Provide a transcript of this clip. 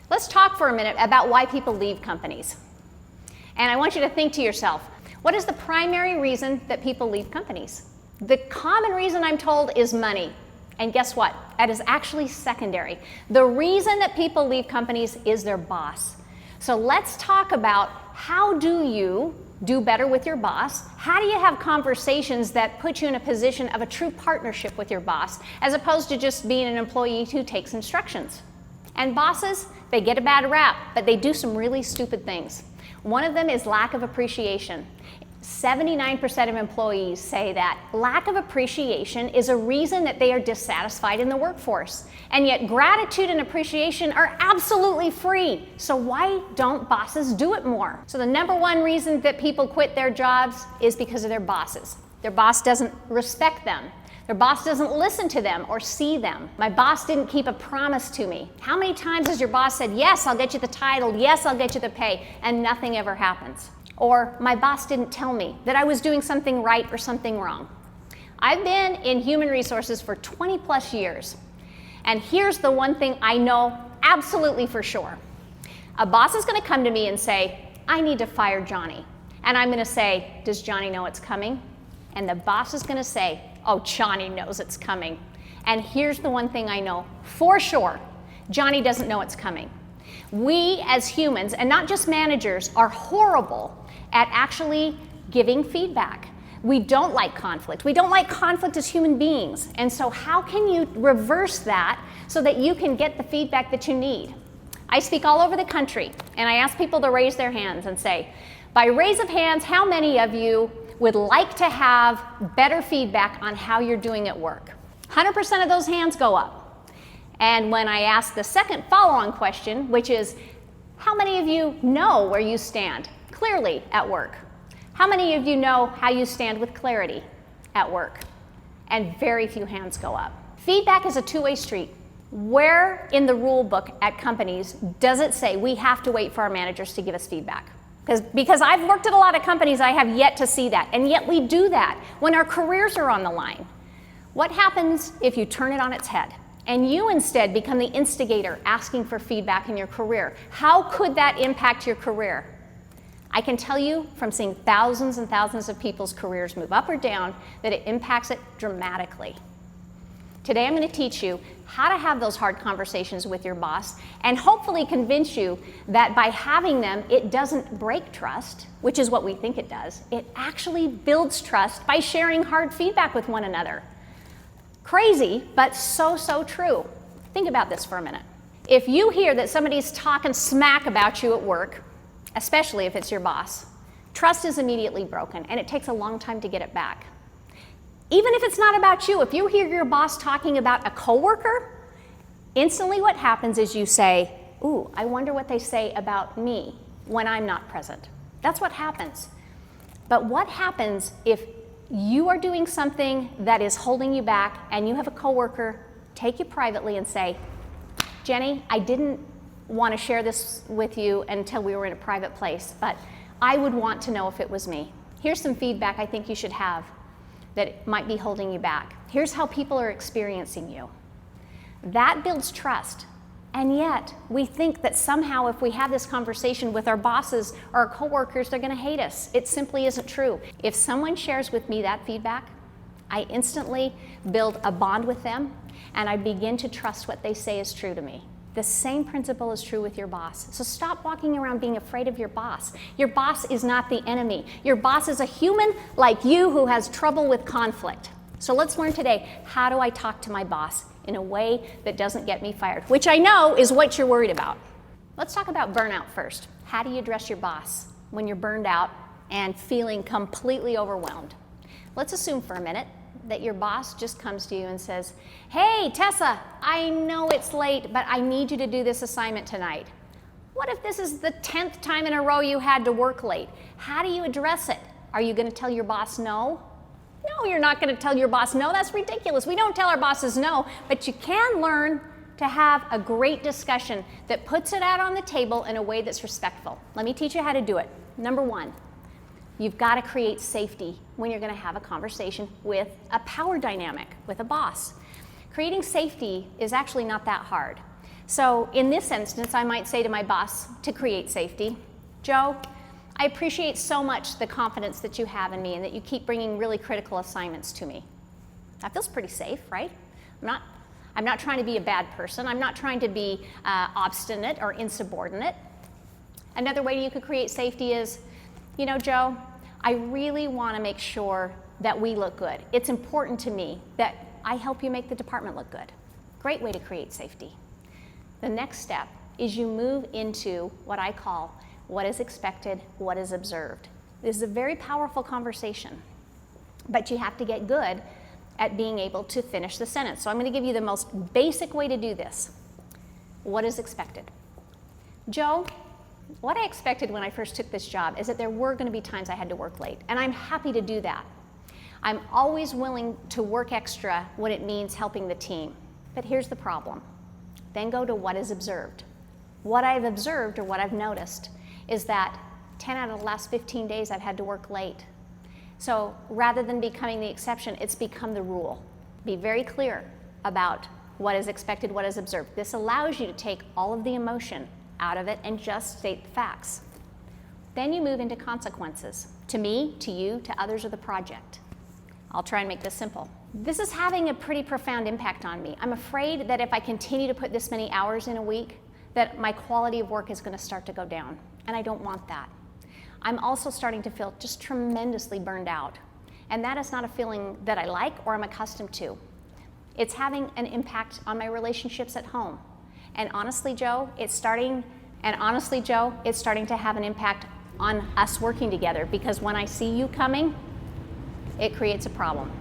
Let's talk for a minute about why people leave companies. And I want you to think to yourself, what is the primary reason that people leave companies? The common reason I'm told is money. And guess what? That is actually secondary. The reason that people leave companies is their boss. So let's talk about how do you do better with your boss? How do you have conversations that put you in a position of a true partnership with your boss, as opposed to just being an employee who takes instructions? And bosses, they get a bad rap, but they do some really stupid things. One of them is lack of appreciation. 79% of employees say that lack of appreciation is a reason that they are dissatisfied in the workforce. And yet gratitude and appreciation are absolutely free. So why don't bosses do it more? So the number one reason that people quit their jobs is because of their bosses. Their boss doesn't respect them. Their boss doesn't listen to them or see them. My boss didn't keep a promise to me. How many times has your boss said, yes, I'll get you the title, yes, I'll get you the pay, and nothing ever happens? Or my boss didn't tell me that I was doing something right or something wrong. I've been in human resources for 20 plus years. And here's the one thing I know absolutely for sure. A boss is going to come to me and say, I need to fire Johnny. And I'm going to say, does Johnny know it's coming? And the boss is going to say, oh, Johnny knows it's coming. And here's the one thing I know for sure. Johnny doesn't know it's coming. We as humans, and not just managers, are horrible at actually giving feedback. We don't like conflict. We don't like conflict as human beings. And so how can you reverse that so that you can get the feedback that you need? I speak all over the country, and I ask people to raise their hands and say, by raise of hands, how many of you would like to have better feedback on how you're doing at work? 100% of those hands go up. And when I ask the second follow-on question, which is, how many of you know where you stand clearly at work? How many of you know how you stand with clarity at work? And very few hands go up. Feedback is a two-way street. Where in the rule book at companies does it say we have to wait for our managers to give us feedback? Because I've worked at a lot of companies, I have yet to see that. And yet we do that when our careers are on the line. What happens if you turn it on its head and you instead become the instigator asking for feedback in your career? How could that impact your career? I can tell you from seeing thousands and thousands of people's careers move up or down that it impacts it dramatically. Today I'm going to teach you how to have those hard conversations with your boss and hopefully convince you that by having them, it doesn't break trust, which is what we think it does. It actually builds trust by sharing hard feedback with one another. Crazy, but so true. Think about this for a minute. If you hear that somebody's talking smack about you at work, especially if it's your boss, trust is immediately broken, and it takes a long time to get it back. Even if it's not about you, if you hear your boss talking about a coworker, instantly what happens is you say, ooh, I wonder what they say about me when I'm not present. That's what happens. But what happens if you are doing something that is holding you back and you have a coworker take you privately and say, Jenny, I didn't want to share this with you until we were in a private place, but I would want to know if it was me. Here's some feedback I think you should have that might be holding you back. Here's how people are experiencing you. That builds trust. And yet, we think that somehow if we have this conversation with our bosses or our coworkers, they're going to hate us. It simply isn't true. If someone shares with me that feedback, I instantly build a bond with them, and I begin to trust what they say is true to me. The same principle is true with your boss. So stop walking around being afraid of your boss. Your boss is not the enemy. Your boss is a human like you who has trouble with conflict. So let's learn today, how do I talk to my boss in a way that doesn't get me fired? Which I know is what you're worried about. Let's talk about burnout first. How do you address your boss when you're burned out and feeling completely overwhelmed? Let's assume for a minute that your boss just comes to you and says, hey, Tessa, I know it's late, but I need you to do this assignment tonight. What if this is the 10th time in a row you had to work late? How do you address it? Are you going to tell your boss no? No, you're not going to tell your boss no. That's ridiculous. We don't tell our bosses no, but you can learn to have a great discussion that puts it out on the table in a way that's respectful. Let me teach you how to do it. Number one, you've got to create safety when you're going to have a conversation with a power dynamic, with a boss. Creating safety is actually not that hard. So in this instance, I might say to my boss to create safety, Joe, I appreciate so much the confidence that you have in me and that you keep bringing really critical assignments to me. That feels pretty safe, right? I'm not trying to be a bad person. I'm not trying to be obstinate or insubordinate. Another way you could create safety is, you know, Joe, I really want to make sure that we look good. It's important to me that I help you make the department look good. Great way to create safety. The next step is you move into what I call what is expected, what is observed. This is a very powerful conversation, but you have to get good at being able to finish the sentence. So I'm going to give you the most basic way to do this. What is expected? Joe, what I expected when I first took this job is that there were going to be times I had to work late, and I'm happy to do that. I'm always willing to work extra when it means helping the team. But here's the problem. Then go to what is observed. What I've observed or what I've noticed is that 10 out of the last 15 days I've had to work late. So rather than becoming the exception, it's become the rule. Be very clear about what is expected, what is observed. This allows you to take all of the emotion out of it and just state the facts. Then you move into consequences, to me, to you, to others of the project. I'll try and make this simple. This is having a pretty profound impact on me. I'm afraid that if I continue to put this many hours in a week, that my quality of work is going to start to go down, and I don't want that. I'm also starting to feel just tremendously burned out, and that is not a feeling that I like or I'm accustomed to. It's having an impact on my relationships at home. And honestly, Joe, it's starting to have an impact on us working together, because when I see you coming, it creates a problem.